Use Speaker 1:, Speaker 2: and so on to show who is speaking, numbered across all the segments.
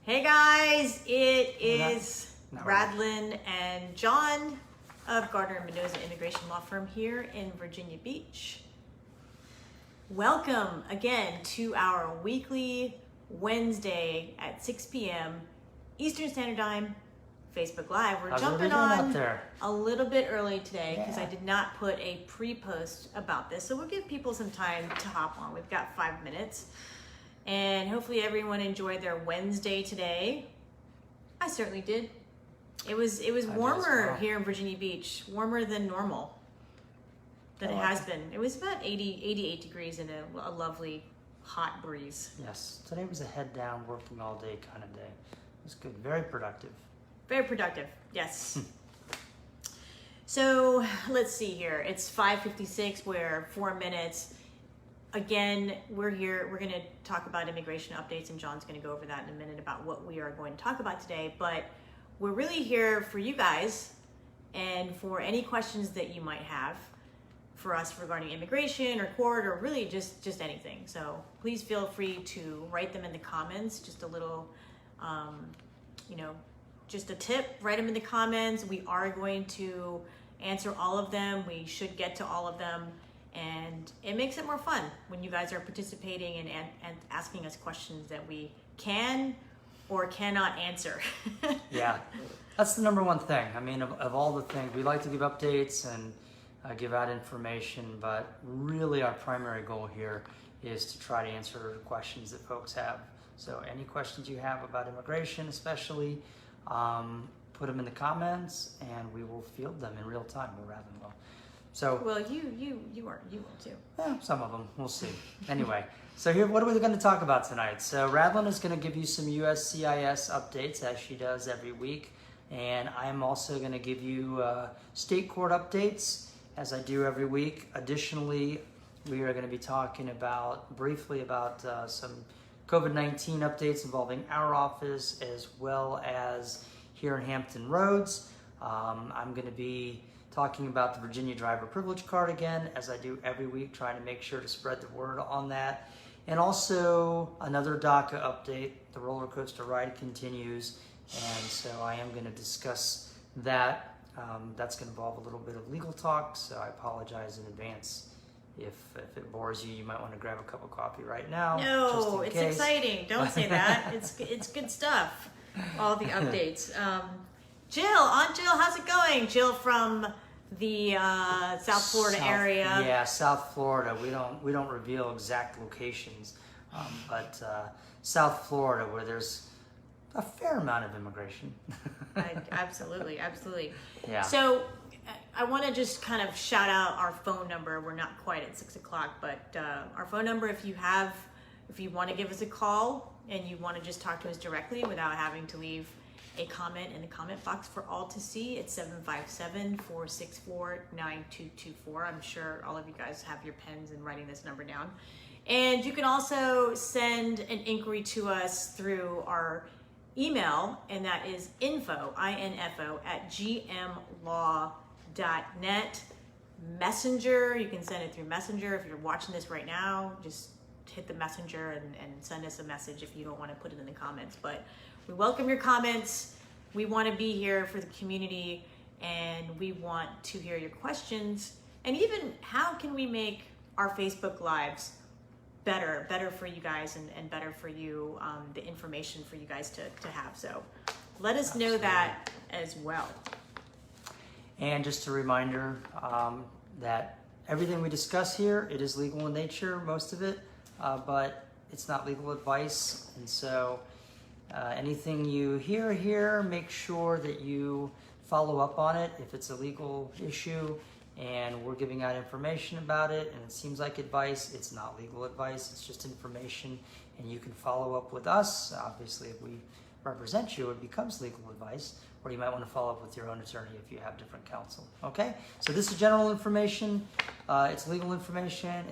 Speaker 1: Hey guys, it is Radlin and John of Gardner and Mendoza Immigration Law Firm here in Virginia Beach. Welcome again to our weekly Wednesday at 6 p.m. Eastern Standard Time Facebook Live. We're jumping on a little bit early today because I did not put a pre-post about this. So we'll give people some time to hop on. We've got 5 minutes. And hopefully everyone enjoyed their Wednesday today. I certainly did. It was warmer here in Virginia Beach, warmer than normal than it has been. It was about 88 degrees and a lovely hot breeze.
Speaker 2: Yes, today was a head down, working all day kind of day. It was good, very productive.
Speaker 1: Very productive, yes. So let's see here. It's 5:56. We're 4 minutes. Again, we're here. We're going to talk about immigration updates, and John's going to go over that in a minute about what we are going to talk about today. But we're really here for you guys and for any questions that you might have for us regarding immigration or court or really just anything. So please feel free to write them in the comments. Just a little, just a tip. Write them in the comments. We are going to answer all of them. We should get to all of them. And it makes it more fun when you guys are participating and asking us questions that we can or cannot answer.
Speaker 2: Yeah, that's the number one thing. I mean, of all the things, we like to give updates and give out information, but really our primary goal here is to try to answer the questions that folks have. So any questions you have about immigration especially, put them in the comments and we will field them in real time. We're rather well. So,
Speaker 1: well, you will too.
Speaker 2: Yeah, some of them. We'll see. Anyway, so here, what are we going to talk about tonight? So Radlin is going to give you some USCIS updates, as she does every week. And I'm also going to give you state court updates, as I do every week. Additionally, we are going to be talking briefly about some COVID-19 updates involving our office, as well as here in Hampton Roads. I'm going to be talking about the Virginia Driver Privilege Card again, as I do every week, trying to make sure to spread the word on that. And also another DACA update. The roller coaster ride continues, and so I am going to discuss that. That's going to involve a little bit of legal talk, so I apologize in advance. If it bores you, you might want to grab a cup of coffee right now.
Speaker 1: No, it's exciting. Don't say that. It's good stuff. All the updates. Jill, how's it going? Jill from the South Florida area.
Speaker 2: Yeah, South Florida. We don't reveal exact locations, but South Florida, where there's a fair amount of immigration.
Speaker 1: Absolutely.
Speaker 2: Yeah.
Speaker 1: So I want to just kind of shout out our phone number. We're not quite at 6 o'clock, but our phone number, if you want to give us a call and you want to just talk to us directly without having to leave a comment in the comment box for all to see, it's 757-464-9224. I'm sure all of you guys have your pens and writing this number down. And you can also send an inquiry to us through our email, and that is info @gmlaw.net. Messenger, you can send it through Messenger. If you're watching this right now, just hit the Messenger and send us a message if you don't want to put it in the comments. But we welcome your comments. We want to be here for the community, and we want to hear your questions. And even how can we make our Facebook Lives better for you guys and better for you, the information for you guys to have. So let us know that as well.
Speaker 2: And just a reminder that everything we discuss here, it is legal in nature, most of it, but it's not legal advice. And so anything you hear here, make sure that you follow up on it if it's a legal issue and we're giving out information about it and it seems like advice. It's not legal advice, it's just information, and you can follow up with us. Obviously, if we represent you, it becomes legal advice, or you might want to follow up with your own attorney if you have different counsel. Okay, so this is general information. It's legal information.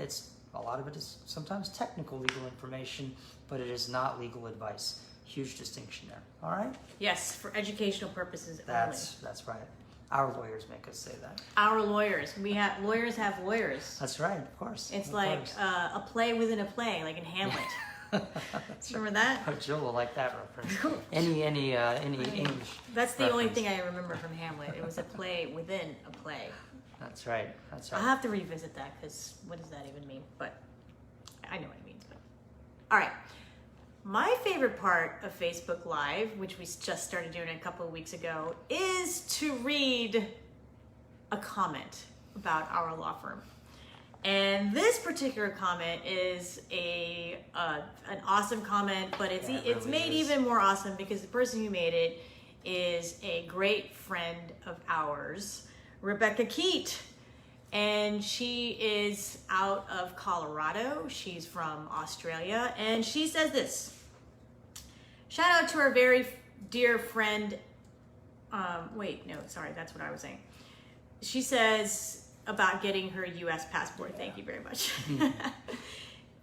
Speaker 2: A lot of it is sometimes technical legal information, but it is not legal advice. Huge distinction there. All right?
Speaker 1: Yes, for educational purposes only.
Speaker 2: That's right. Our lawyers make us say that.
Speaker 1: Our lawyers. Lawyers have lawyers.
Speaker 2: That's right, of course.
Speaker 1: It's like a play within a play, like in Hamlet. Remember that?
Speaker 2: Oh, Jill will like that reference. Any English.
Speaker 1: That's the only
Speaker 2: reference.
Speaker 1: thing I remember from Hamlet. It was a play within a play.
Speaker 2: That's right. That's right.
Speaker 1: I'll have to revisit that because what does that even mean? But I know what it means. But all right. My favorite part of Facebook Live, which we just started doing a couple of weeks ago, is to read a comment about our law firm. And this particular comment is an awesome comment, but it's
Speaker 2: really
Speaker 1: made
Speaker 2: is.
Speaker 1: even more awesome because the person who made it is a great friend of ours, Rebecca Keat. And she is out of Colorado. She's from Australia. And she says this. Shout out to our very dear friend. That's what I was saying. She says about getting her U.S. passport. Thank you very much.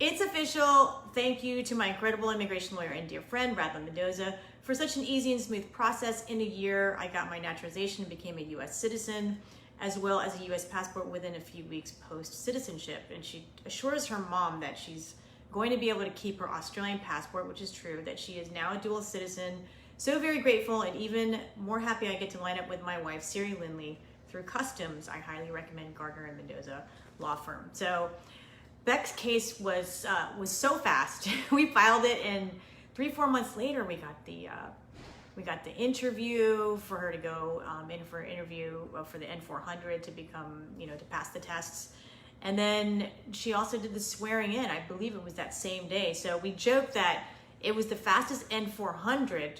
Speaker 1: It's official. Thank you to my incredible immigration lawyer and dear friend, Radlin Mendoza, for such an easy and smooth process. In a year, I got my naturalization and became a U.S. citizen, as well as a U.S. passport within a few weeks post-citizenship. And she assures her mom that she's going to be able to keep her Australian passport, which is true, that she is now a dual citizen. So very grateful, and even more happy I get to line up with my wife, Siri Lindley, through customs. I highly recommend Gardner and Mendoza Law Firm. So Beck's case was so fast. We filed it, and 3-4 months later, we got the interview for her to go in for an interview for the N400 to become, to pass the tests. And then she also did the swearing in. I believe it was that same day. So we joked that it was the fastest N400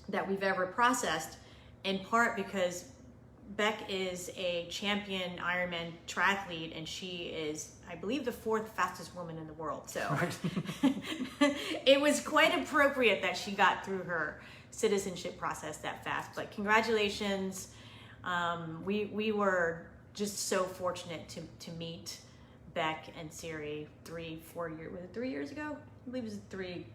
Speaker 1: that we've ever processed, in part because Beck is a champion Ironman triathlete, and she is, I believe, the 4th fastest woman in the world. So it was quite appropriate that she got through her citizenship process that fast. But congratulations. We were just so fortunate to meet Beck and Siri 3-4 years, was it 3 years ago? I believe it was 3.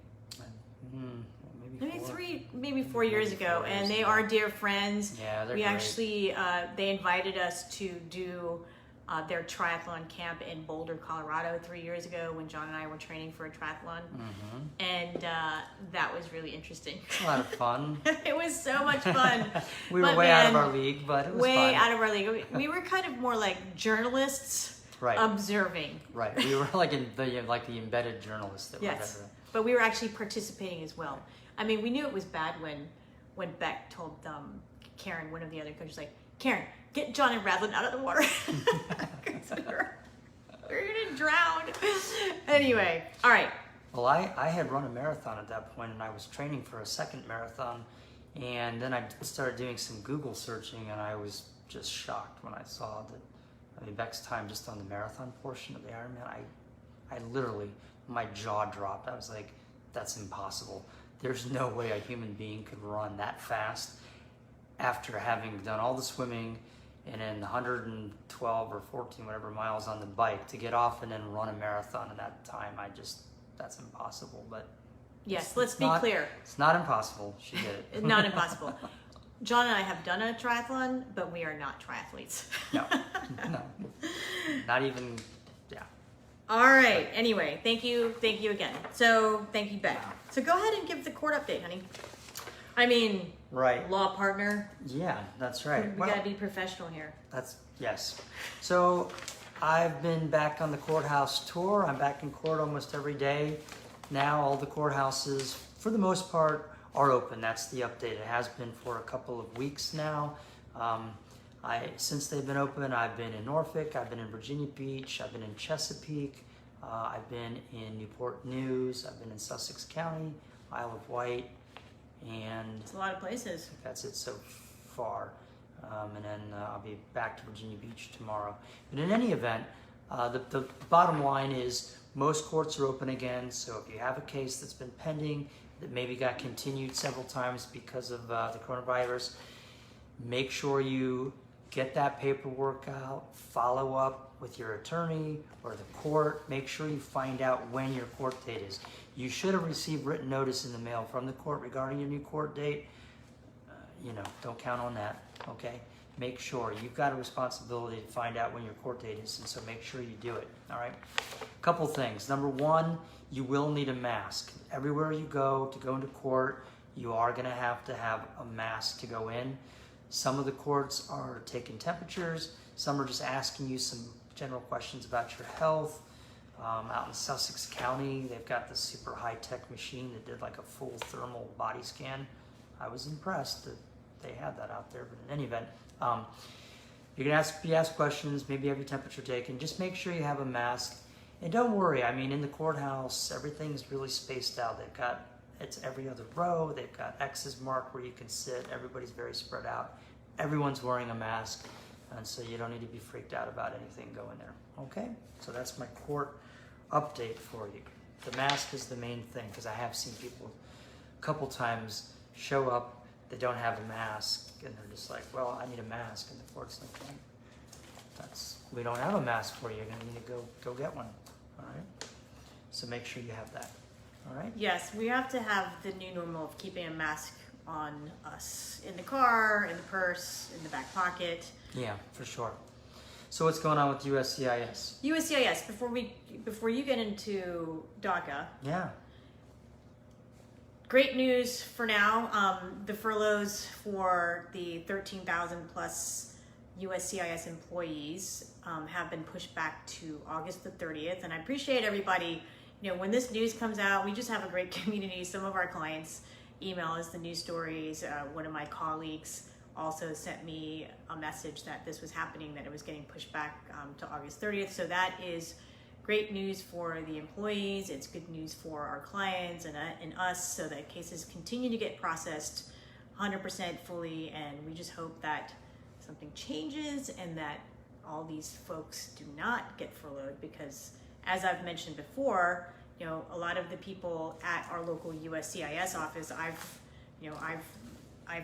Speaker 1: Maybe 4 years ago, and they are dear friends.
Speaker 2: Yeah, they're
Speaker 1: we
Speaker 2: great.
Speaker 1: Actually, they invited us to do their triathlon camp in Boulder, Colorado 3 years ago when John and I were training for a triathlon. And that was really interesting.
Speaker 2: A lot of fun.
Speaker 1: It was so much fun.
Speaker 2: We were way out of our league, but it was
Speaker 1: way
Speaker 2: fun.
Speaker 1: out of our league. We were kind of more like journalists observing.
Speaker 2: Right. We were like the embedded journalists that were there.
Speaker 1: But we were actually participating as well. I mean, we knew it was bad when Beck told Karen, one of the other coaches, like, Karen, get John and Radlin out of the water. We're going to drown. Anyway, all right.
Speaker 2: Well, I had run a marathon at that point, and I was training for a second marathon. And then I started doing some Google searching, and I was just shocked when I saw that, Beck's time just on the marathon portion of the Ironman. I literally, my jaw dropped. I was like, that's impossible. There's no way a human being could run that fast after having done all the swimming and then 112 or 14, whatever miles on the bike to get off and then run a marathon in that time. That's impossible. But
Speaker 1: yes, let's be clear.
Speaker 2: It's not impossible. She did it.
Speaker 1: Not impossible. John and I have done a triathlon, but we are not triathletes.
Speaker 2: No, not even.
Speaker 1: All right. Anyway, thank you again. So thank you, Beck. So go ahead and give the court update, honey. I mean,
Speaker 2: right.
Speaker 1: Law partner.
Speaker 2: Yeah, that's right.
Speaker 1: We gotta be professional here.
Speaker 2: Yes. So I've been back on the courthouse tour. I'm back in court almost every day. Now all the courthouses, for the most part, are open. That's the update. It has been for a couple of weeks now. Since they've been open, I've been in Norfolk, I've been in Virginia Beach, I've been in Chesapeake, I've been in Newport News, I've been in Sussex County, Isle of Wight, and
Speaker 1: it's a lot of places.
Speaker 2: That's it so far. And then I'll be back to Virginia Beach tomorrow. But in any event, the bottom line is most courts are open again. So if you have a case that's been pending that maybe got continued several times because of the coronavirus, make sure you get that paperwork out, follow up with your attorney or the court. Make sure you find out when your court date is. You should have received written notice in the mail from the court regarding your new court date. Don't count on that, okay? make sure. You've got a responsibility to find out when your court date is, and so make sure you do it, all right? Couple things. Number one, you will need a mask. Everywhere you go to go into court, you are going to have a mask to go in. Some of the courts are taking temperatures. Some are just asking you some general questions about your health. Out in Sussex County, they've got this super high-tech machine that did like a full thermal body scan. I was impressed that they had that out there, but in any event, you can be asked questions, maybe have your temperature taken. Just make sure you have a mask. And don't worry, I mean, in the courthouse, everything's really spaced out. It's every other row. They've got X's marked where you can sit. Everybody's very spread out. Everyone's wearing a mask, and so you don't need to be freaked out about anything going there. Okay? So that's my court update for you. The mask is the main thing, because I have seen people a couple times show up, they don't have a mask, and they're just like, well, I need a mask, and the court's like, well, we don't have a mask for you. You're going to need to go get one. All right? So make sure you have that. All right?
Speaker 1: Yes, we have to have the new normal of keeping a mask on us in the car, in the purse, in the back pocket.
Speaker 2: Yeah, for sure. So what's going on with USCIS?
Speaker 1: USCIS, before you get into DACA.
Speaker 2: Yeah.
Speaker 1: Great news for now. The furloughs for the 13,000 plus USCIS employees have been pushed back to August the 30th. And I appreciate everybody, when this news comes out, we just have a great community. Some of our clients email us the news stories. One of my colleagues also sent me a message that this was happening, that it was getting pushed back to August 30th. So that is great news for the employees. It's good news for our clients and us, so that cases continue to get processed 100% fully. And we just hope that something changes and that all these folks do not get furloughed, because as I've mentioned before, a lot of the people at our local USCIS office, I've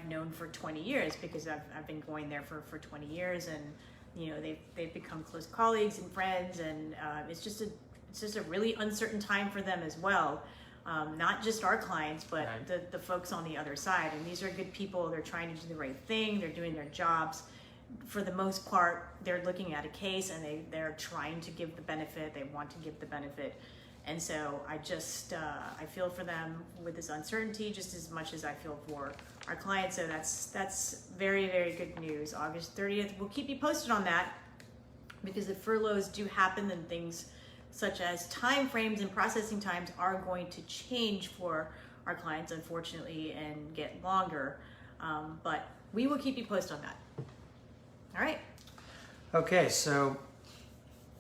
Speaker 1: known for 20 years, because I've been going there for 20 years, and they've become close colleagues and friends, and it's just a really uncertain time for them as well. Not just our clients, but right. the folks on the other side. And these are good people. They're trying to do the right thing. They're doing their jobs. For the most part, they're looking at a case and they're trying to give the benefit. They want to give the benefit. And so I feel for them with this uncertainty just as much as I feel for our clients. So that's very, very good news. August 30th, we'll keep you posted on that, because if furloughs do happen, then things such as time frames and processing times are going to change for our clients, unfortunately, and get longer. But we will keep you posted on that. All right.
Speaker 2: Okay, so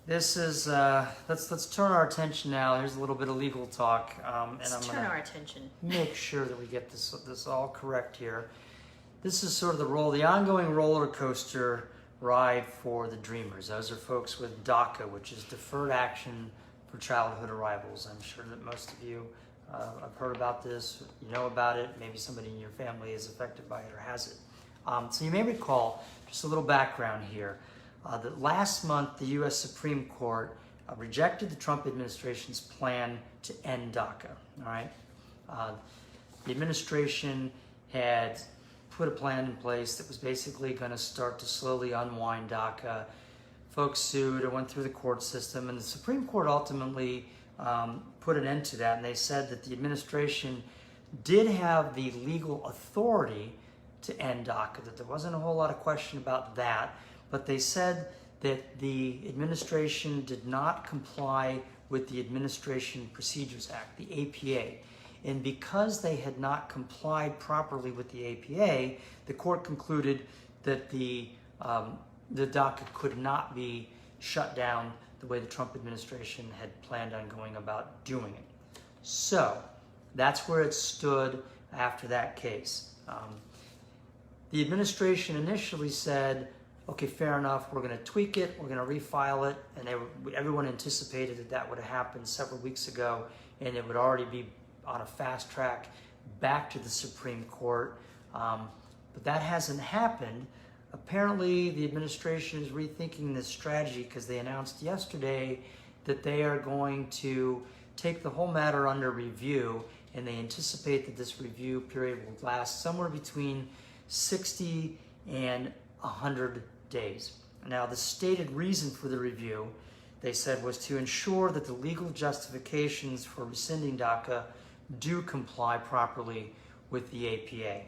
Speaker 2: this is let's turn our attention now. Here's a little bit of legal talk, and
Speaker 1: let's turn our attention.
Speaker 2: Make sure that we get this all correct here. This is sort of the ongoing roller coaster ride for the Dreamers. Those are folks with DACA, which is Deferred Action for Childhood Arrivals. I'm sure that most of you have heard about this. You know about it. Maybe somebody in your family is affected by it or has it. So you may recall, just a little background here, that last month the U.S. Supreme Court rejected the Trump administration's plan to end DACA. All right, the administration had put a plan in place that was basically going to start to slowly unwind DACA. Folks sued or went through the court system, and the Supreme Court ultimately put an end to that. And they said that the administration did have the legal authority to end DACA, that there wasn't a whole lot of question about that, but they said that the administration did not comply with the Administration Procedures Act, the APA. And because they had not complied properly with the APA, the court concluded that the DACA could not be shut down the way the Trump administration had planned on going about doing it. So that's where it stood after that case. The administration initially said, okay, fair enough, we're going to tweak it, we're going to refile it, and everyone anticipated that would have happened several weeks ago, and it would already be on a fast track back to the Supreme Court. But that hasn't happened. Apparently, the administration is rethinking this strategy, because they announced yesterday that they are going to take the whole matter under review, and they anticipate that this review period will last somewhere between 60 and 100 days. Now, the stated reason for the review, they said, was to ensure that the legal justifications for rescinding DACA do comply properly with the APA.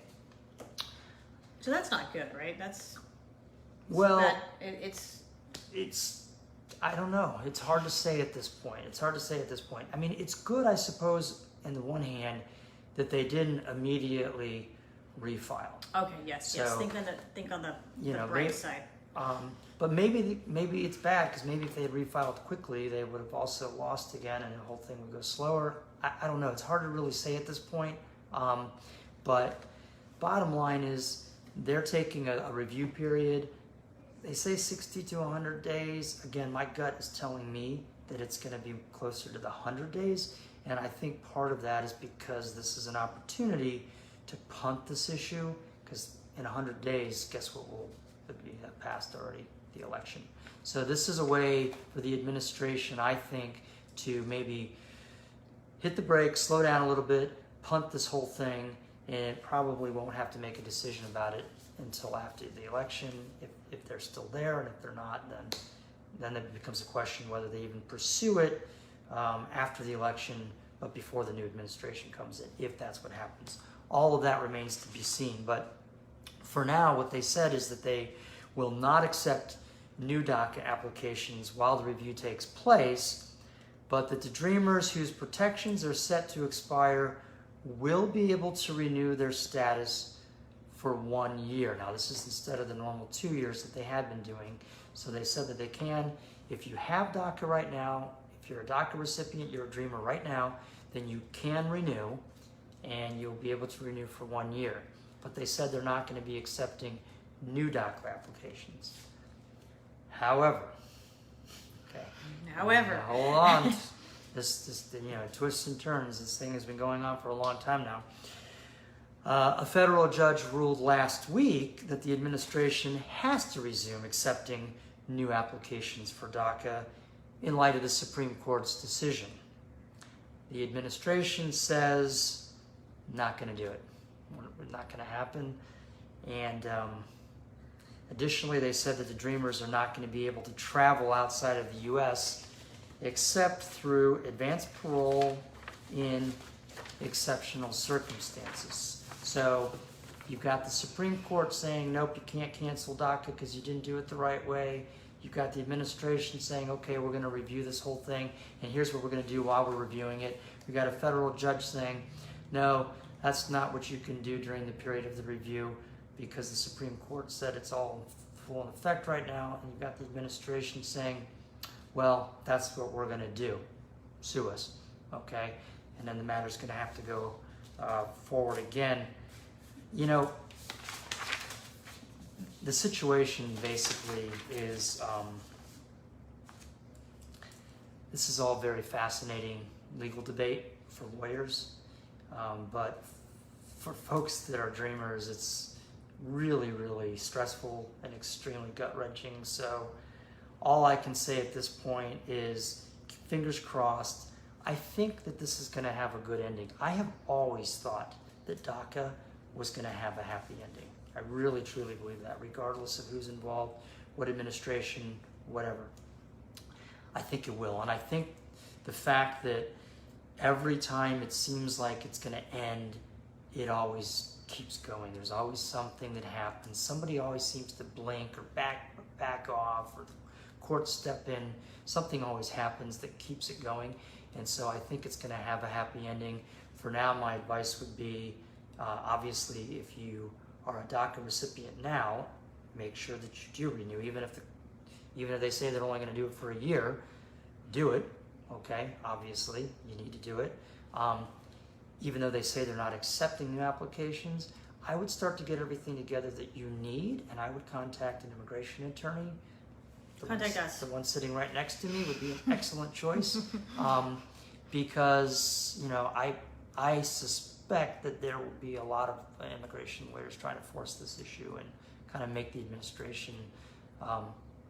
Speaker 1: So that's not good, right? That's
Speaker 2: well,
Speaker 1: it's
Speaker 2: I don't know. It's hard to say at this point. I mean, it's good, I suppose, on the one hand, that they didn't immediately refile.
Speaker 1: Okay. Yes.
Speaker 2: So,
Speaker 1: yes. Think on the bright side.
Speaker 2: But maybe it's bad, because maybe if they had refiled quickly, they would have also lost again, and the whole thing would go slower. I don't know. It's hard to really say at this point. But bottom line is, they're taking a review period. They say 60 to 100 days. Again, my gut is telling me that it's going to be closer to the 100 days. And I think part of that is because this is an opportunity to punt this issue, because in 100 days, guess what will be passed already? The election. So this is a way for the administration, I think, to maybe hit the brakes, slow down a little bit, punt this whole thing, and it probably won't have to make a decision about it until after the election, if they're still there, and if they're not, then it becomes a question whether they even pursue it after the election, but before the new administration comes in, if that's what happens. All of that remains to be seen, but for now, what they said is that they will not accept new DACA applications while the review takes place, but that the Dreamers whose protections are set to expire will be able to renew their status for 1 year. Now, this is instead of the normal 2 years that they had been doing. So they said that they can, if you have DACA right now, if you're a DACA recipient, you're a Dreamer right now, then you can renew, and you'll be able to renew for 1 year. But they said they're not going to be accepting new DACA applications. However, hold on. This twists and turns. This thing has been going on for a long time now. A federal judge ruled last week that the administration has to resume accepting new applications for DACA in light of the Supreme Court's decision. The administration says, not going to do it. Not going to happen. And additionally, they said that the Dreamers are not going to be able to travel outside of the U.S. except through advanced parole in exceptional circumstances. So you've got the Supreme Court saying, nope, you can't cancel DACA because you didn't do it the right way. You've got the administration saying, okay, we're going to review this whole thing, and here's what we're going to do while we're reviewing it. We've got a federal judge saying, no, that's not what you can do during the period of the review, because the Supreme Court said it's all full in effect right now, and you've got the administration saying, well, that's what we're going to do. Sue us, okay? And then the matter's going to have to go forward again. You know, the situation basically is, this is all very fascinating legal debate for lawyers, but for folks that are Dreamers, it's really, really stressful and extremely gut-wrenching. So all I can say at this point is fingers crossed. I think that this is going to have a good ending. I have always thought that DACA was going to have a happy ending. I really, truly believe that, regardless of who's involved, what administration, whatever. I think it will. And I think the fact that every time it seems like it's going to end, it always keeps going. There's always something that happens. Somebody always seems to blink or back off, or the courts step in. Something always happens that keeps it going. And so I think it's going to have a happy ending. For now, my advice would be, obviously, if you are a DACA recipient now, make sure that you do renew. Even if they say they're only going to do it for a year, do it. Okay, obviously, you need to do it. Even though they say they're not accepting new applications, I would start to get everything together that you need, and I would contact an immigration attorney.
Speaker 1: Contact us.
Speaker 2: The one sitting right next to me would be an excellent choice, because I suspect that there will be a lot of immigration lawyers trying to force this issue and kind of make the administration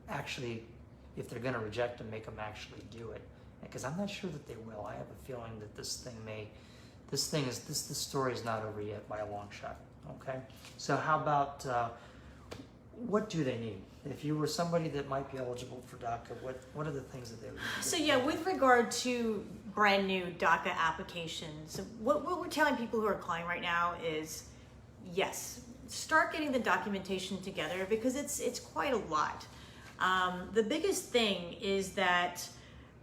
Speaker 2: actually, if they're going to reject them, make them actually do it. Because I'm not sure that they will. I have a feeling that this story is not over yet by a long shot. Okay, so how about what do they need? If you were somebody that might be eligible for DACA, what are the things that they would need?
Speaker 1: So yeah, with regard to brand new DACA applications, what we're telling people who are applying right now is, yes, start getting the documentation together because it's quite a lot. The biggest thing is that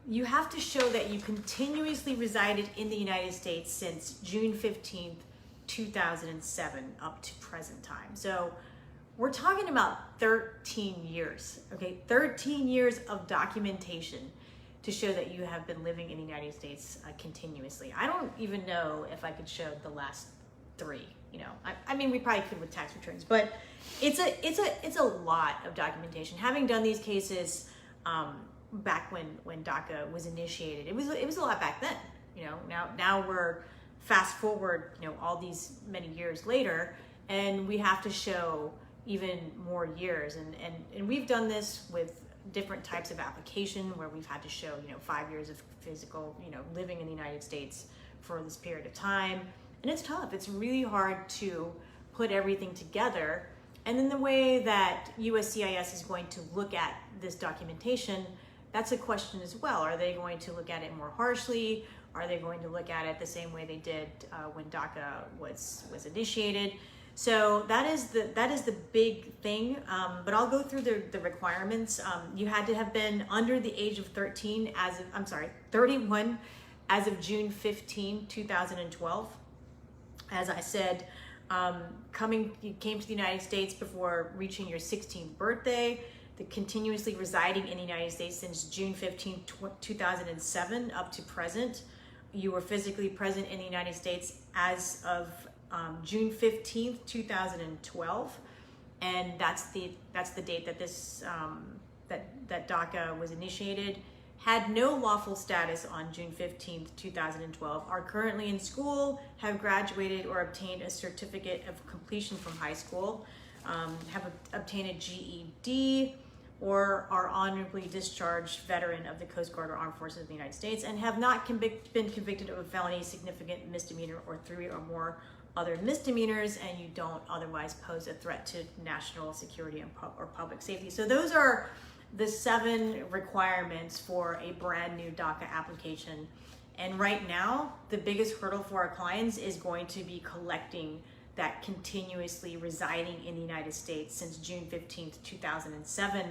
Speaker 1: you have to show that you continuously resided in the United States since June 15th, 2007 up to present time. So we're talking about 13 years, okay? 13 years of documentation to show that you have been living in the United States continuously. I don't even know if I could show the last 3, you know. I mean, we probably could with tax returns, but it's a lot of documentation. Having done these cases back when DACA was initiated, it was a lot back then, you know. Now we're fast forward, you know, all these many years later, and we have to show even more years, and we've done this with different types of application where we've had to show, you know, 5 years of physical, you know, living in the United States for this period of time, and it's tough. It's really hard to put everything together. And then the way that USCIS is going to look at this documentation, that's a question as well. Are they going to look at it more harshly? Are they going to look at it the same way they did when DACA was initiated? So that is the big thing, but I'll go through the requirements. You had to have been under the age of 31 as of June 15, 2012. As I said, you came to the United States before reaching your 16th birthday, continuously residing in the United States since June 15, 2007 up to present. You were physically present in the United States as of June 15th, 2012, and that's the date that this that DACA was initiated. Had no lawful status on June 15th, 2012, are currently in school, have graduated or obtained a certificate of completion from high school, have obtained a GED, or are honorably discharged veteran of the Coast Guard or Armed Forces of the United States, and have not been convicted of a felony, significant misdemeanor, or 3 or more other misdemeanors, and you don't otherwise pose a threat to national security or public safety. So those are the 7 requirements for a brand new DACA application. And right now, the biggest hurdle for our clients is going to be collecting that continuously residing in the United States since June 15th, 2007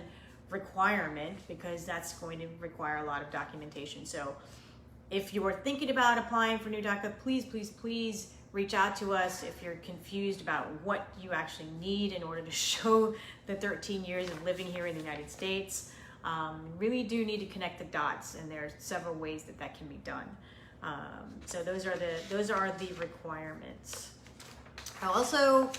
Speaker 1: requirement, because that's going to require a lot of documentation. So if you are thinking about applying for new DACA, please reach out to us if you're confused about what you actually need in order to show the 13 years of living here in the United States. Really do need to connect the dots, and there are several ways that can be done. So those are the requirements. I also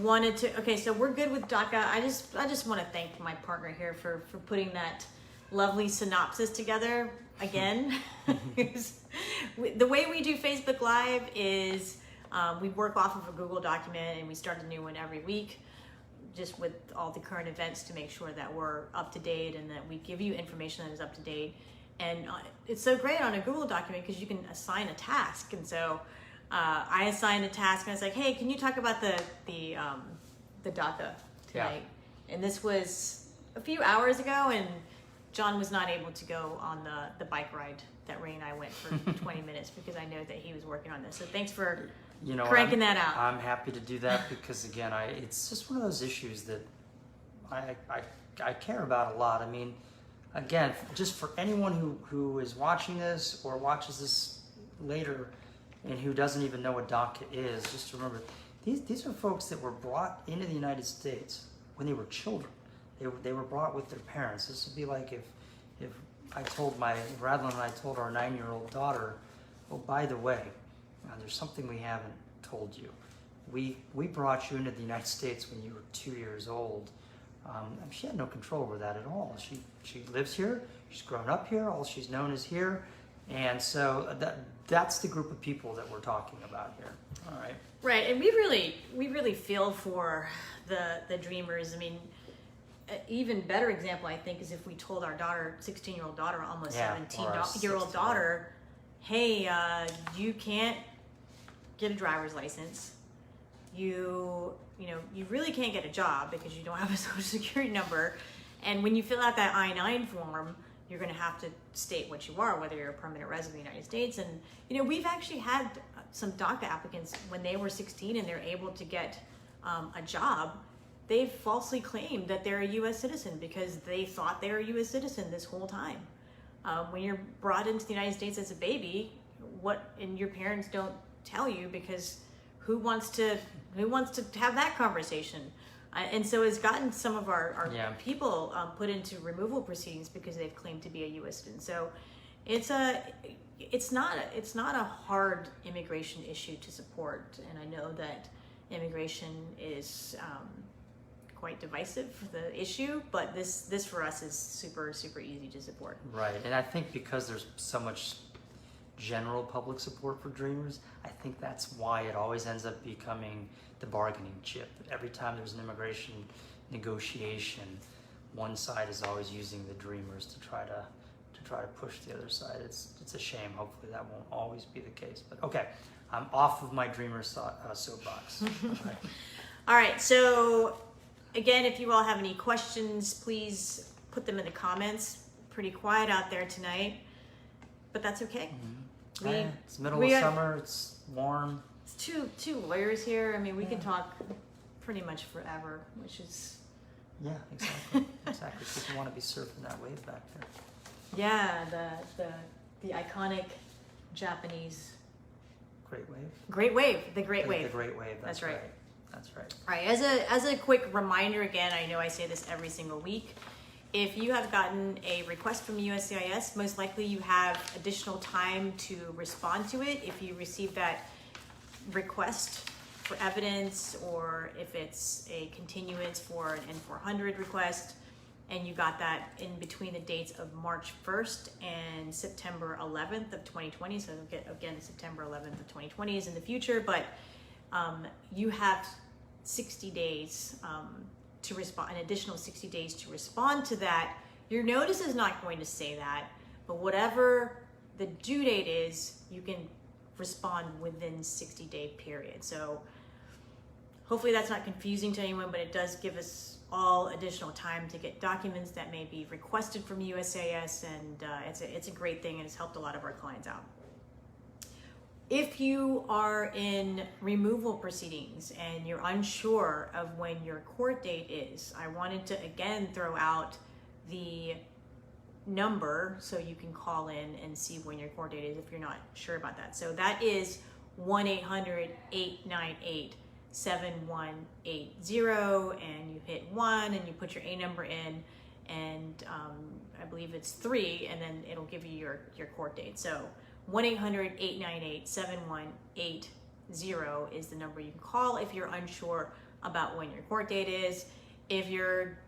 Speaker 1: wanted to, okay, so we're good with DACA. I just want to thank my partner here for putting that lovely synopsis together again. The way we do Facebook Live is we work off of a Google document, and we start a new one every week, just with all the current events to make sure that we're up to date and that we give you information that is up to date. And it's so great on a Google document because you can assign a task. And so I assigned a task, and I was like, hey, can you talk about the DACA tonight? Yeah. And this was a few hours ago, and John was not able to go on the bike ride that Ray and I went for 20 minutes because I know that he was working on this. So thanks for cranking that out.
Speaker 2: I'm happy to do that because, again, it's just one of those issues that I care about a lot. I mean, again, just for anyone who is watching this or watches this later and who doesn't even know what DACA is, just remember, these are folks that were brought into the United States when they were children. They were brought with their parents. This would be like if Radlin and I told our 9-year-old daughter, oh, by the way, there's something we haven't told you. We brought you into the United States when you were 2 years old. She had no control over that at all. She lives here. She's grown up here. All she's known is here. And so that's the group of people that we're talking about here. All right.
Speaker 1: Right, and we really feel for the dreamers. I mean, an even better example, I think, is if we told our daughter, 16-year-old daughter, almost 17-year-old daughter, hey, you can't get a driver's license. you really can't get a job because you don't have a social security number. And when you fill out that I-9 form, you're going to have to state what you are, whether you're a permanent resident of the United States. And, we've actually had some DACA applicants when they were 16 and they're able to get a job. They've falsely claimed that they're a U.S. citizen because they thought they were a U.S. citizen this whole time. When you're brought into the United States as a baby, and your parents don't tell you, because who wants to have that conversation? And so it's gotten some of our people put into removal proceedings because they've claimed to be a U.S. citizen. So it's not a hard immigration issue to support, and I know that immigration is quite divisive, the issue, but this for us is super, super easy to support.
Speaker 2: Right, and I think because there's so much general public support for Dreamers, I think that's why it always ends up becoming the bargaining chip. Every time there's an immigration negotiation, one side is always using the Dreamers to try to push the other side. It's a shame. Hopefully that won't always be the case. But okay, I'm off of my Dreamers soapbox. Okay.
Speaker 1: All right, so again, if you all have any questions, please put them in the comments. Pretty quiet out there tonight, but that's okay.
Speaker 2: Mm-hmm. It's middle of summer. It's warm.
Speaker 1: It's two lawyers here. I mean, we can talk pretty much forever, which is...
Speaker 2: Yeah, exactly. Exactly. People want to be surfing that wave back there.
Speaker 1: Yeah, the iconic Japanese...
Speaker 2: Great Wave?
Speaker 1: Great Wave. The Great Wave.
Speaker 2: The Great Wave. That's right. That's right.
Speaker 1: All right. As a quick reminder, again, I know I say this every single week. If you have gotten a request from USCIS, most likely you have additional time to respond to it. If you receive that request for evidence, or if it's a continuance for an N-400 request, and you got that in between the dates of March 1st and September 11th of 2020, so again, September 11th of 2020 is in the future, but you have 60 days to respond, an additional 60 days to respond to that. Your notice is not going to say that, but whatever the due date is, you can respond within 60-day period. So hopefully that's not confusing to anyone, but it does give us all additional time to get documents that may be requested from USCIS, and it's a great thing, and it's helped a lot of our clients out. If you are in removal proceedings and you're unsure of when your court date is, I wanted to again throw out the number so you can call in and see when your court date is if you're not sure about that. So that is 1-800-898-7180, and you hit 1 and you put your A number in, and I believe it's 3, and then it'll give you your court date. So 1-800-898-7180 is the number you can call if you're unsure about when your court date is. If you're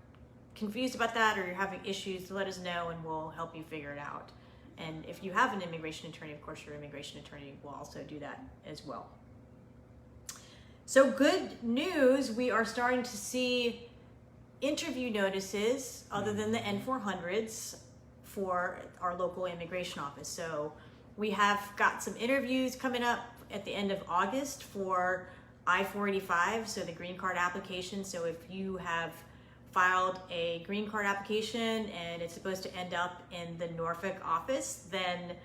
Speaker 1: confused about that or you're having issues, let us know and we'll help you figure it out. And if you have an immigration attorney, of course, your immigration attorney will also do that as well. So good news, we are starting to see interview notices other than the N-400s for our local immigration office. So we have got some interviews coming up at the end of August for I-485, so the green card application. So if you have filed a green card application and it's supposed to end up in the Norfolk office, then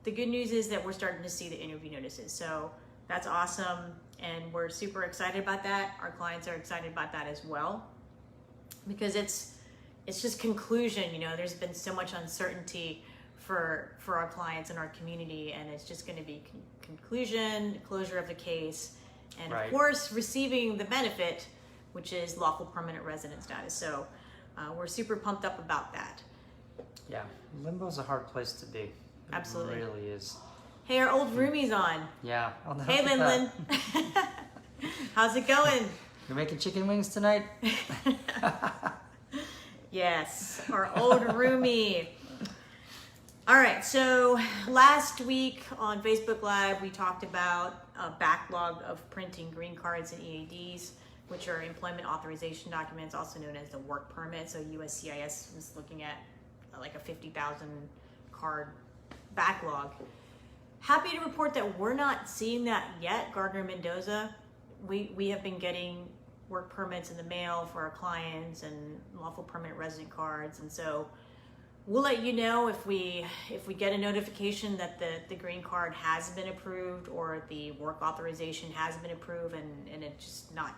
Speaker 1: the good news is that we're starting to see the interview notices. So that's awesome, and we're super excited about that. Our clients are excited about that as well, because it's just conclusion. You know, there's been so much uncertainty for our clients and our community, and it's just going to be conclusion, closure of the case, and of course receiving the benefit, which is lawful permanent resident status. So we're super pumped up about that.
Speaker 2: Yeah, limbo's a hard place to be.
Speaker 1: Absolutely.
Speaker 2: It really is.
Speaker 1: Hey, our old roomie's on.
Speaker 2: Yeah.
Speaker 1: Hey, Lin. How's it going?
Speaker 2: You're making chicken wings tonight?
Speaker 1: Yes, our old roomie. All right, so last week on Facebook Live, we talked about a backlog of printing green cards and EADs, which are employment authorization documents, also known as the work permit. So USCIS was looking at like a 50,000 card backlog. Happy to report that we're not seeing that yet. Gardner Mendoza we have been getting work permits in the mail for our clients and lawful permanent resident cards, and so we'll let you know if we get a notification that the green card has been approved or the work authorization has been approved and it's just not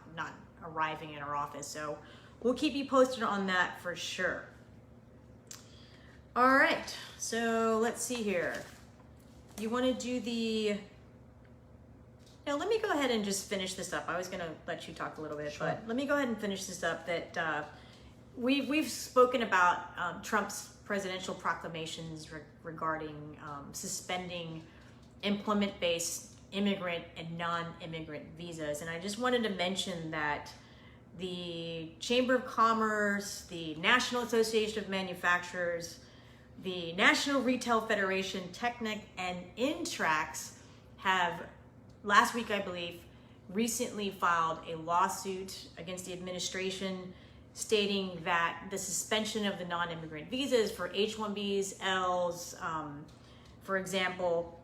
Speaker 1: arriving in our office. So we'll keep you posted on that for sure. All right, so let's see here. You want to do the... Now, let me go ahead and just finish this up. I was going to let you talk a little bit, but let me go ahead and finish this up. That we've spoken about Trump's presidential proclamations regarding suspending employment-based immigrant and non-immigrant visas. And I just wanted to mention that the Chamber of Commerce, the National Association of Manufacturers, the National Retail Federation, Technic, and Intrax have, last week I believe, recently filed a lawsuit against the administration stating that the suspension of the non-immigrant visas for H-1Bs, Ls, for example,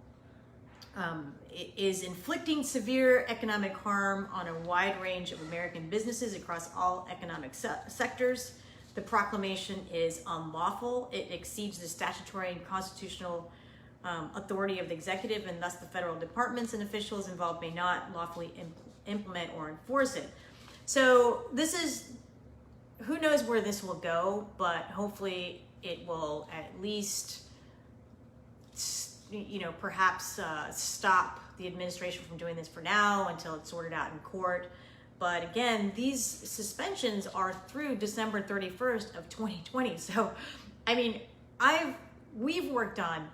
Speaker 1: is inflicting severe economic harm on a wide range of American businesses across all economic sectors. The proclamation is unlawful. It exceeds the statutory and constitutional authority of the executive, and thus the federal departments and officials involved may not lawfully implement or enforce it. So this is, who knows where this will go, but hopefully it will at least, perhaps stop the administration from doing this for now until it's sorted out in court. But again, these suspensions are through December 31st of 2020. So, I mean, we've worked on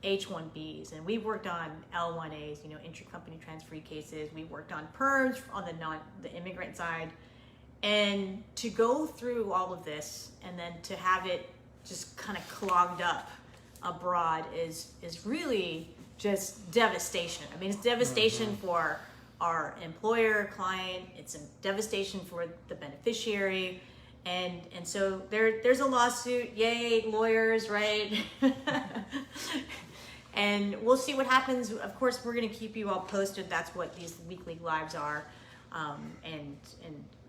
Speaker 1: H-1Bs and we've worked on L-1As, intercompany transfer cases. We worked on PERMs on the immigrant side. And to go through all of this and then to have it just kind of clogged up abroad is really just devastation. I mean, it's devastation for our employer, client, it's a devastation for the beneficiary. And so there's a lawsuit, yay, lawyers, right? And we'll see what happens. Of course, we're gonna keep you all posted. That's what these weekly lives are. And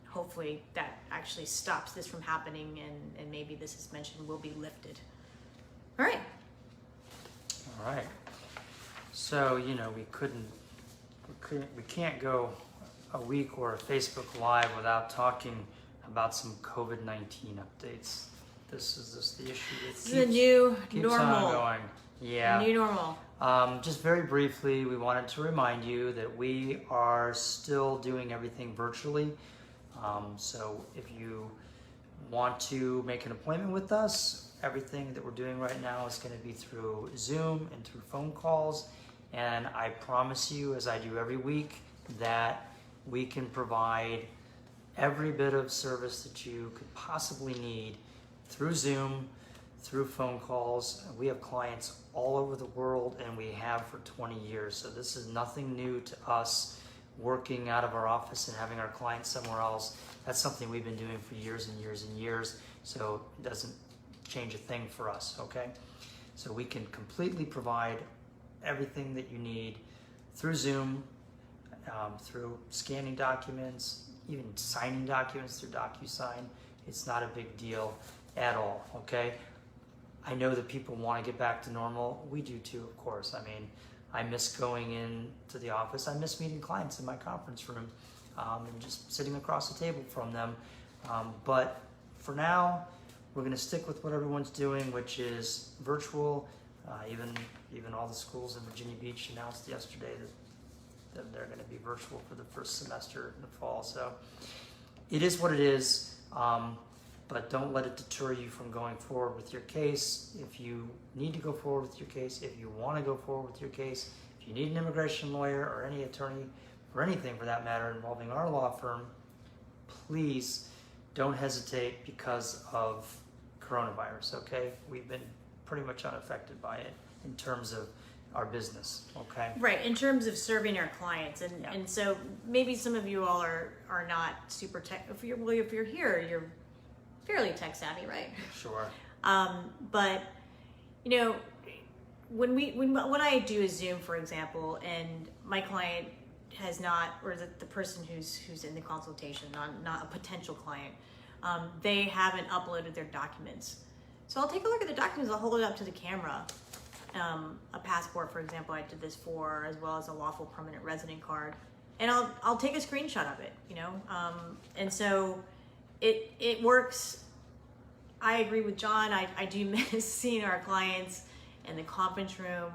Speaker 1: hopefully that actually stops this from happening and maybe the suspension will be lifted. All right.
Speaker 2: All right. So, we can't go a week or a Facebook Live without talking about some COVID-19 updates. This is just the issue that keeps
Speaker 1: the new normal.
Speaker 2: On going. Yeah.
Speaker 1: New normal.
Speaker 2: Just very briefly, we wanted to remind you that we are still doing everything virtually. So if you want to make an appointment with us, everything that we're doing right now is going to be through Zoom and through phone calls. And I promise you, as I do every week, that we can provide every bit of service that you could possibly need through Zoom, through phone calls. We have clients all over the world, and we have for 20 years. So this is nothing new to us, working out of our office and having our clients somewhere else. That's something we've been doing for years and years and years. So it doesn't change a thing for us, okay? So we can completely provide everything that you need through Zoom, through scanning documents, even signing documents through DocuSign. It's not a big deal at all, okay? I know that people want to get back to normal. We do too, of course. I mean, I miss going into the office. I miss meeting clients in my conference room and just sitting across the table from them. But for now, we're going to stick with what everyone's doing, which is virtual. Even all the schools in Virginia Beach announced yesterday that they're going to be virtual for the first semester in the fall. So it is what it is, but don't let it deter you from going forward with your case. If you need to go forward with your case, if you want to go forward with your case, if you need an immigration lawyer or any attorney or anything for that matter involving our law firm, please don't hesitate because of coronavirus, okay? We've been pretty much unaffected by it in terms of our business, okay?
Speaker 1: Right, in terms of serving our clients. And so maybe some of you all are not super tech, if you're here, you're fairly tech savvy, right?
Speaker 2: Sure.
Speaker 1: But when I do a Zoom, for example, and my client has not, or the person who's in the consultation, not a potential client, they haven't uploaded their documents. So I'll take a look at the documents. I'll hold it up to the camera. A passport, for example, I did this for, as well as a lawful permanent resident card, and I'll take a screenshot of it. And so it works. I agree with John. I do miss seeing our clients in the conference room.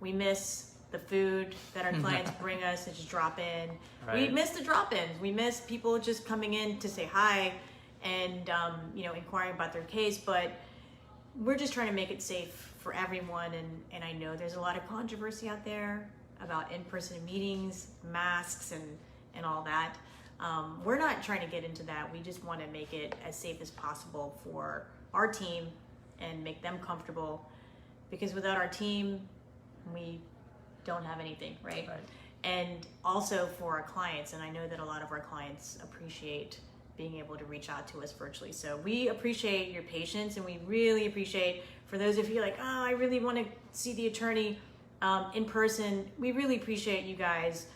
Speaker 1: We miss the food that our clients bring us to just drop in. Right. We miss the drop-ins. We miss people just coming in to say hi and inquiring about their case. But we're just trying to make it safe for everyone. And I know there's a lot of controversy out there about in-person meetings, masks, and all that. We're not trying to get into that. We just want to make it as safe as possible for our team and make them comfortable, because without our team, we don't have anything, right? And also for our clients, and I know that a lot of our clients appreciate being able to reach out to us virtually. So we appreciate your patience, and we really appreciate, for those of you like, oh, I really want to see the attorney in person, we really appreciate you guys,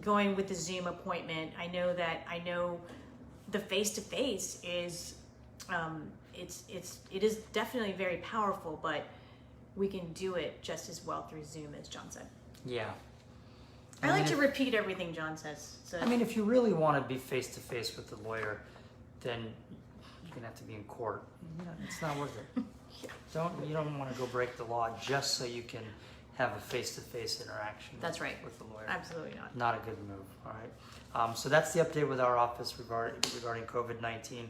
Speaker 1: going with the Zoom appointment. I know the face-to-face is, it is definitely very powerful, but we can do it just as well through Zoom, as John said.
Speaker 2: Yeah.
Speaker 1: I like to repeat everything John says. So.
Speaker 2: I mean, if you really want to be face-to-face with the lawyer, then you're going to have to be in court. It's not worth it. You don't want to go break the law just so you can have a face-to-face interaction.
Speaker 1: That's right.
Speaker 2: With the lawyer.
Speaker 1: Absolutely not.
Speaker 2: Not a good move. All right. So that's the update with our office regarding COVID-19.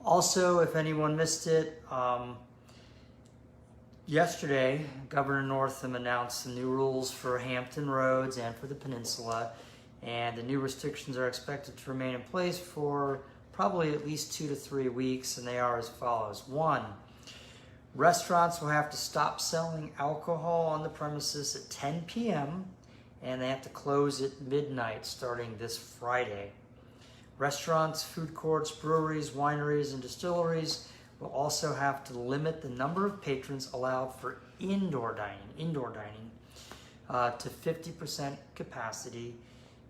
Speaker 2: Also, if anyone missed it, yesterday, Governor Northam announced the new rules for Hampton Roads and for the peninsula, and the new restrictions are expected to remain in place for probably at least 2 to 3 weeks, and they are as follows. 1, restaurants will have to stop selling alcohol on the premises at 10 p.m., and they have to close at midnight starting this Friday. Restaurants, food courts, breweries, wineries, and distilleries will also have to limit the number of patrons allowed for indoor dining to 50% capacity,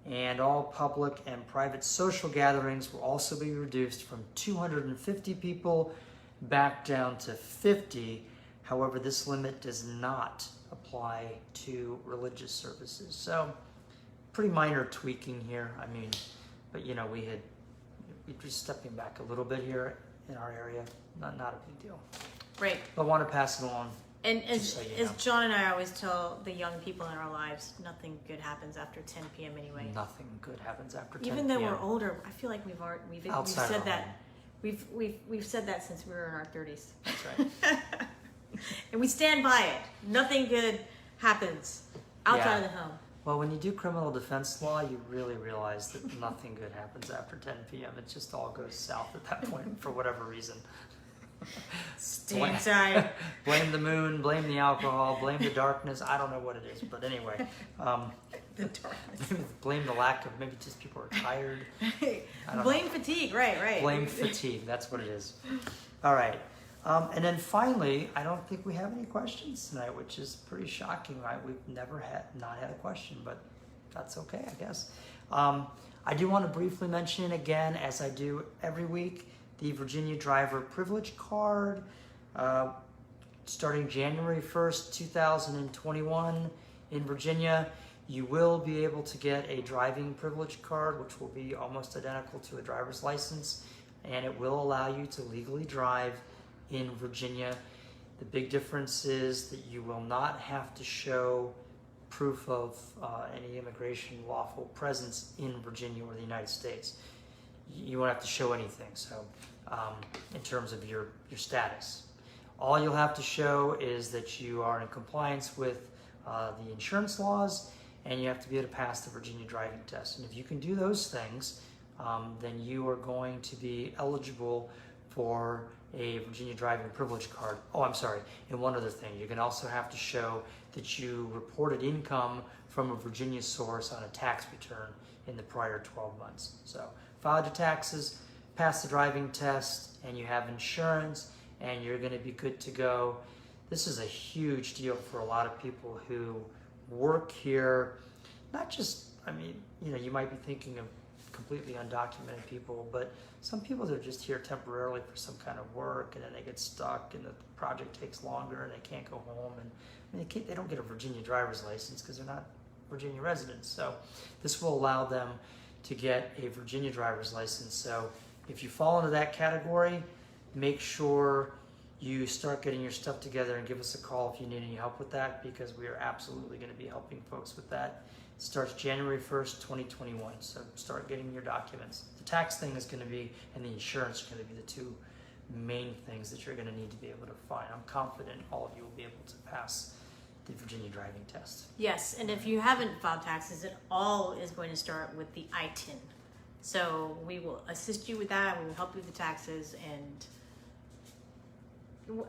Speaker 2: and all public and private social gatherings will also be reduced from 250 people back down to 50. However, this limit does not apply to religious services. So, pretty minor tweaking here. I mean, but we're just stepping back a little bit here in our area. Not a big deal.
Speaker 1: Right.
Speaker 2: But I want to pass it along.
Speaker 1: And as John and I always tell the young people in our lives, nothing good happens after 10 p.m. anyway.
Speaker 2: Nothing good happens after 10 p.m.
Speaker 1: Even though we're older, I feel like we've said that. We've said that since we were in our 30s.
Speaker 2: That's right.
Speaker 1: And we stand by it. Nothing good happens outside of the home.
Speaker 2: Well, when you do criminal defense law, you really realize that nothing good happens after 10 p.m. It just all goes south at that point for whatever reason.
Speaker 1: Stay inside.
Speaker 2: Blame the moon, blame the alcohol, blame the darkness. I don't know what it is, but anyway.
Speaker 1: The darkness.
Speaker 2: Maybe blame the lack of, maybe just people are tired.
Speaker 1: Blame fatigue, right.
Speaker 2: Blame fatigue, that's what it is. All right. And then finally, I don't think we have any questions tonight, which is pretty shocking, right? We've never not had a question, but that's okay, I guess. I do want to briefly mention again, as I do every week, the Virginia Driver Privilege Card, starting January 1st, 2021 in Virginia. You will be able to get a driving privilege card, which will be almost identical to a driver's license, and it will allow you to legally drive in Virginia. The big difference is that you will not have to show proof of any immigration lawful presence in Virginia or the United States. You won't have to show anything, so in terms of your status. All you'll have to show is that you are in compliance with the insurance laws, and you have to be able to pass the Virginia driving test. And if you can do those things, then you are going to be eligible for a Virginia driving privilege card. Oh, I'm sorry. And one other thing, you're going to also have to show that you reported income from a Virginia source on a tax return in the prior 12 months. So filed your taxes, pass the driving test, and you have insurance, and you're going to be good to go. This is a huge deal for a lot of people who work here, not just I mean, you know, you might be thinking of completely undocumented people, but some people that are just here temporarily for some kind of work, and then they get stuck, and the project takes longer, and they can't go home, and I mean, they don't get a Virginia driver's license because they're not Virginia residents. So this will allow them to get a Virginia driver's license. So if you fall into that category, make sure you start getting your stuff together and give us a call if you need any help with that, because we are absolutely going to be helping folks with that. It starts January 1st, 2021. So start getting your documents. The tax thing is going to be, and the insurance are going to be the two main things that you're going to need to be able to find. I'm confident all of you will be able to pass the Virginia driving test.
Speaker 1: Yes, and if you haven't filed taxes, it all is going to start with the ITIN. So we will assist you with that. We will help you with the taxes, and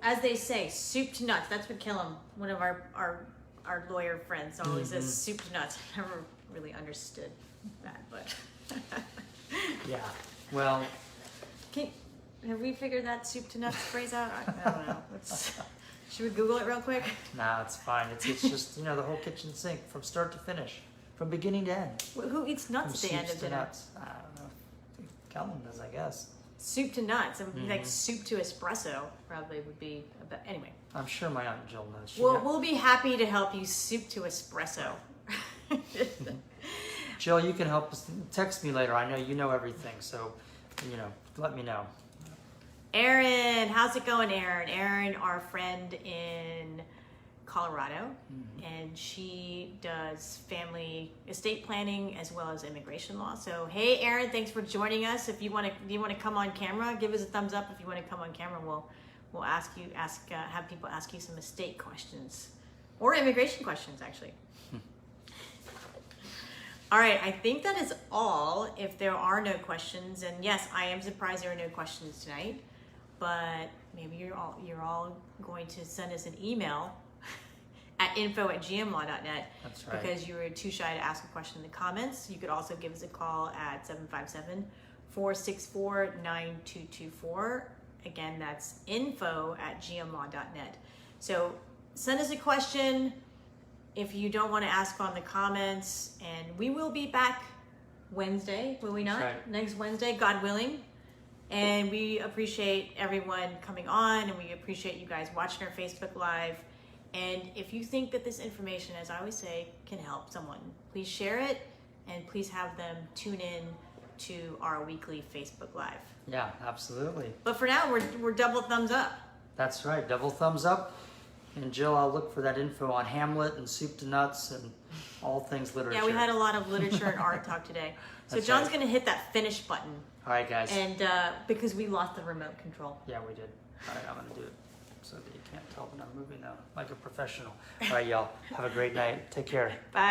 Speaker 1: as they say, soup to nuts. That's what Killam, one of our lawyer friends, always says, soup to nuts. I never really understood that, but
Speaker 2: yeah. Well,
Speaker 1: have we figured that soup to nuts phrase out? I don't know. Should we Google it real quick?
Speaker 2: Nah, it's fine. It's just, you know, the whole kitchen sink from start to finish, from beginning to end.
Speaker 1: Who eats nuts at the end of dinner?
Speaker 2: Nuts. I don't know. Calvin does, I guess.
Speaker 1: Soup to nuts. Like soup to espresso probably would be a bit. Anyway.
Speaker 2: I'm sure my Aunt Jill knows.
Speaker 1: We'll be happy to help you soup to espresso.
Speaker 2: Jill, you can help us. Text me later. I know you know everything, so, you know, let me know.
Speaker 1: Erin, how's it going, Erin? Erin, our friend in Colorado, and she does family estate planning as well as immigration law. So, hey, Erin, thanks for joining us. If you want to come on camera, give us a thumbs up. If you want to come on camera, we'll have people ask you some estate questions or immigration questions, actually. All right, I think that is all. If there are no questions, and yes, I am surprised there are no questions tonight. But maybe you're all going to send us an email at info@gmlaw.net.
Speaker 2: That's right.
Speaker 1: Because you were too shy to ask a question in the comments. You could also give us a call at 757-464-9224. Again, that's info@gmlaw.net. So send us a question if you don't want to ask on the comments, and we will be back Wednesday, will we not?
Speaker 2: That's right.
Speaker 1: Next Wednesday, God willing. And we appreciate everyone coming on, and we appreciate you guys watching our Facebook Live. And if you think that this information, as I always say, can help someone, please share it, and please have them tune in to our weekly Facebook Live.
Speaker 2: Yeah, absolutely.
Speaker 1: But for now, we're double thumbs up.
Speaker 2: That's right, double thumbs up. And Jill, I'll look for that info on Hamlet and soup to nuts and all things literature.
Speaker 1: Yeah, we had a lot of literature and art talk today. So
Speaker 2: That's
Speaker 1: John's
Speaker 2: right.
Speaker 1: going to hit that finish button.
Speaker 2: All right, guys.
Speaker 1: And because we lost the remote control.
Speaker 2: Yeah, we did. All right, I'm going to do it so that you can't tell when I'm moving now, like a professional. All right, y'all. Have a great night. Take care.
Speaker 1: Bye.